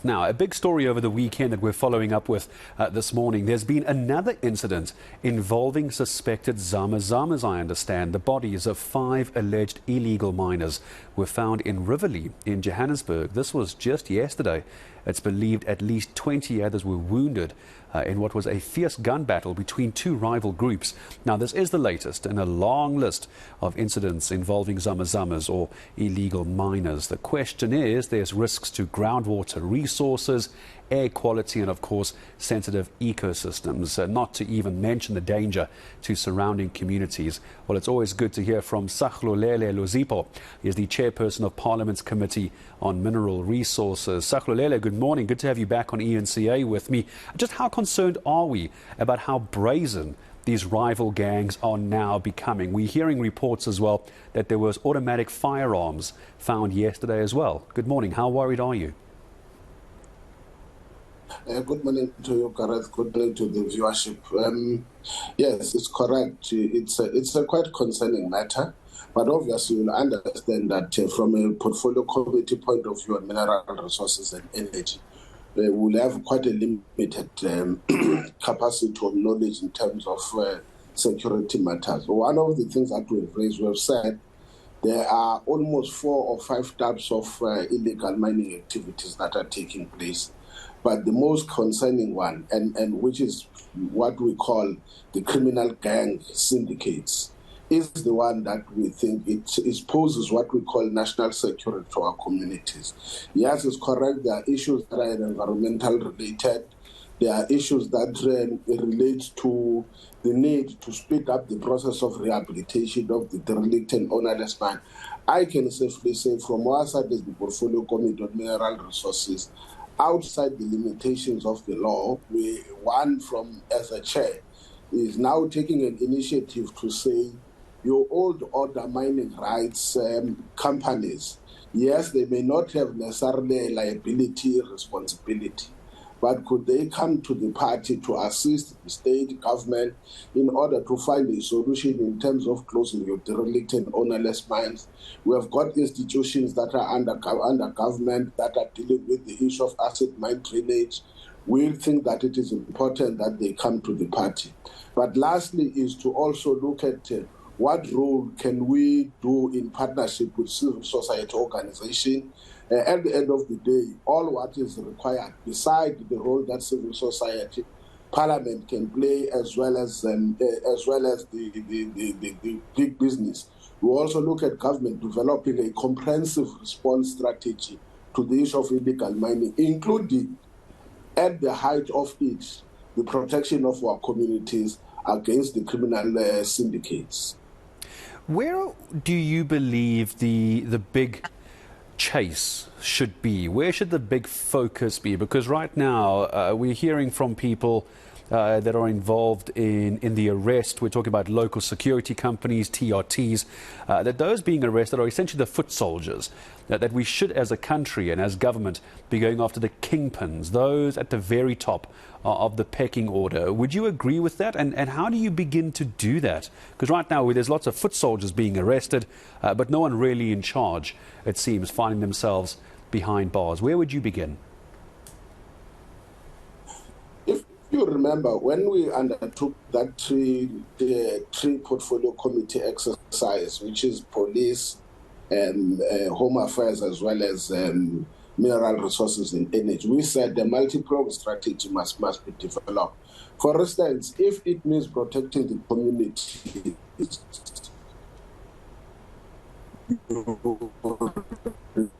right. Now, a big story over the weekend that we're following up with this morning. There's been another incident involving suspected zamas, I understand. The bodies of 5 alleged illegal miners were found in Riverlea in Johannesburg. This was just yesterday. It's believed at least 20 others were wounded in what was a fierce gun battle between 2 rival groups. Now, this is the latest in a long list of incidents involving zamas or illegal miners. The question is, there's risks to groundwater resources, air quality, and of course sensitive ecosystems, not to even mention the danger to surrounding communities. Well, it's always good to hear from Sahlulele Luzipo. He is the chairperson of Parliament's Committee on Mineral Resources. Sahlulele, good morning. Good to have you back on ENCA with me. Just how concerned are we about how brazen these rival gangs are now becoming? We're hearing reports as well that there was automatic firearms found yesterday as well. Good morning. How worried are you? Good morning to you, Gareth. Good morning to the viewership. Yes, it's correct. It's a quite concerning matter, but obviously you'll understand that from a portfolio committee point of view on mineral resources and energy, we'll have quite a limited capacity of knowledge in terms of security matters. One of the things that we have said, there are almost 4 or 5 types of illegal mining activities that are taking place. But the most concerning one, and which is what we call the criminal gang syndicates, is the one that we think it poses what we call national security to our communities. Yes, it's correct. There are issues that are environmental related. There are issues that relate to the need to speed up the process of rehabilitation of the derelict and ownerless mine. I can safely say from our side as the Portfolio Committee on Mineral Resources, outside the limitations of the law, one from as a chair is now taking an initiative to say your old order mining rights companies, yes, they may not have necessarily a liability responsibility, but could they come to the party to assist the state government in order to find a solution in terms of closing your derelict and ownerless mines? We have got institutions that are under government that are dealing with the issue of acid mine drainage. We think that it is important that they come to the party. But lastly is to also look at what role can we do in partnership with civil society organizations. At the end of the day, all what is required, beside the role that civil society, Parliament can play, as well as the big business. We also look at government developing a comprehensive response strategy to the issue of illegal mining, including, at the height of it, the protection of our communities against the criminal syndicates. Where do you believe the big chase should be? Where should the big focus be? Because right now we're hearing from people that are involved in the arrest. We're talking about local security companies, TRTs, that those being arrested are essentially the foot soldiers, that we should as a country and as government be going after the kingpins, those at the very top of the pecking order. Would you agree with that? And how do you begin to do that? Because right now there's lots of foot soldiers being arrested, but no one really in charge, it seems, finding themselves behind bars. Where would you begin? You remember when we undertook that three portfolio committee exercise, which is police and home affairs as well as mineral resources and energy, we said the multi-pronged strategy must be developed. For instance, if it means protecting the community,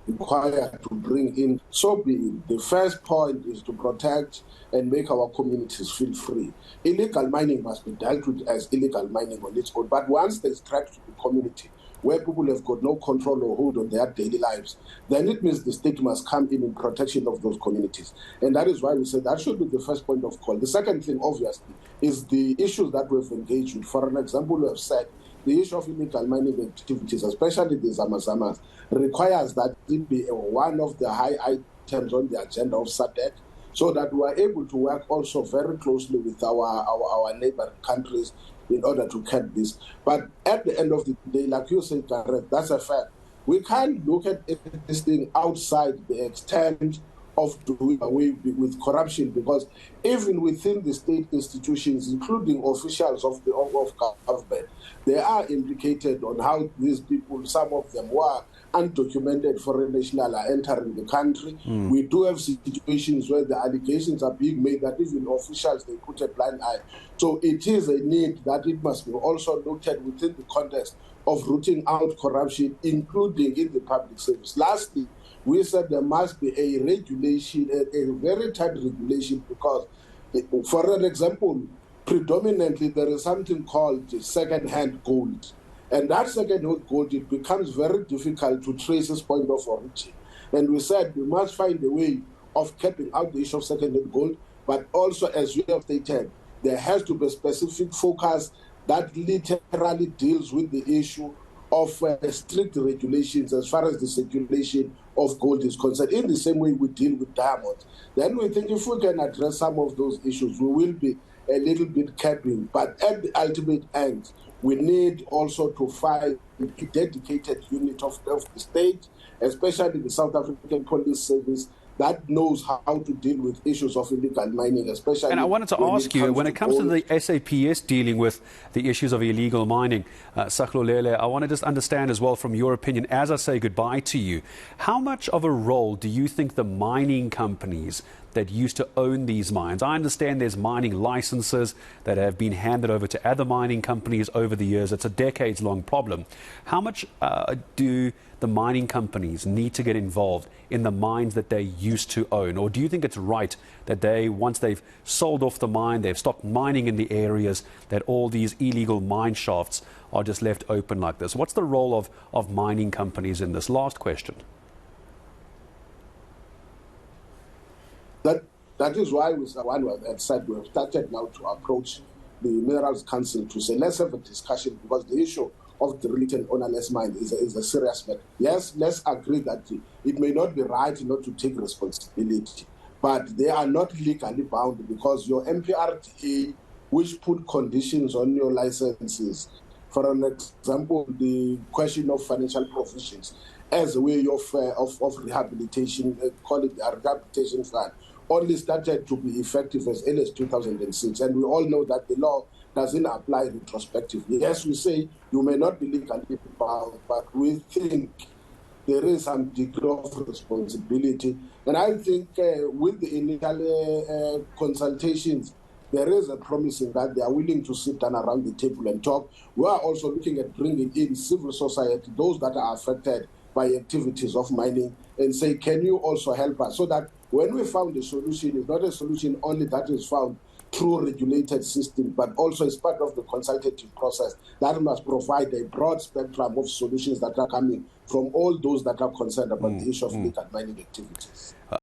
required to bring in, so be it. The first point is to protect and make our communities feel free. Illegal mining must be dealt with as illegal mining on its own, but once there's threat to the community, where people have got no control or hold on their daily lives, then it means the state must come in protection of those communities. And that is why we said that should be the first point of call. The second thing, obviously, is the issues that we've engaged with. For an example, we have said the issue of illegal mining activities, especially the zamas, requires that it be one of the high items on the agenda of SADC, so that we are able to work also very closely with our neighboring countries in order to curb this. But at the end of the day, like you said, Gareth, that's a fact. We can't look at this thing outside the extent of doing away with corruption, because even within the state institutions, including officials of government, they are implicated on how these people, some of them who are undocumented foreign nationals, are entering the country. We do have situations where the allegations are being made that even officials, they put a blind eye. So it is a need that it must be also looked at within the context of rooting out corruption, including in the public service. Lastly, we said there must be a regulation, a very tight regulation, because, for an example, predominantly there is something called second-hand gold. And that second-hand gold, it becomes very difficult to trace its point of origin. And we said we must find a way of keeping out the issue of second-hand gold, but also, as you have stated, there has to be a specific focus that literally deals with the issue of strict regulations as far as the circulation of gold is concerned, in the same way we deal with diamonds. Then we think if we can address some of those issues, we will be a little bit capping. But at the ultimate end, we need also to find a dedicated unit of the state, especially the South African Police Service, that knows how to deal with issues of illegal mining, especially. And I wanted to ask you, when it comes to the SAPS dealing with the issues of illegal mining, Sahlulele, I want to just understand as well from your opinion, as I say goodbye to you, how much of a role do you think the mining companies that used to own these mines, I understand there's mining licenses that have been handed over to other mining companies over the years, it's a decades-long problem. How much do the mining companies need to get involved in the mines that they used to own? Or do you think it's right that they, once they've sold off the mine, they've stopped mining in the areas, that all these illegal mine shafts are just left open like this? What's the role of mining companies in this? Last question. That is why we said we have started now to approach the Minerals Council to say, let's have a discussion, because the issue of the written ownerless mine is a serious matter. Yes, let's agree that it may not be right not to take responsibility, but they are not legally bound, because your MPRDA, which put conditions on your licenses, for an example, the question of financial provisions as a way of rehabilitation, call it a rehabilitation fund, only started to be effective as early as 2006. And we all know that the law doesn't apply retrospectively. Yes, we say you may not be legally bound, but we think there is some degree of responsibility. And I think with the initial consultations, there is a promising that they are willing to sit down around the table and talk. We are also looking at bringing in civil society, those that are affected by activities of mining, and say, can you also help us? So that when we found a solution, it's not a solution only that is found through a regulated system, but also as part of the consultative process that must provide a broad spectrum of solutions that are coming from all those that are concerned about the issue of illegal mining activities.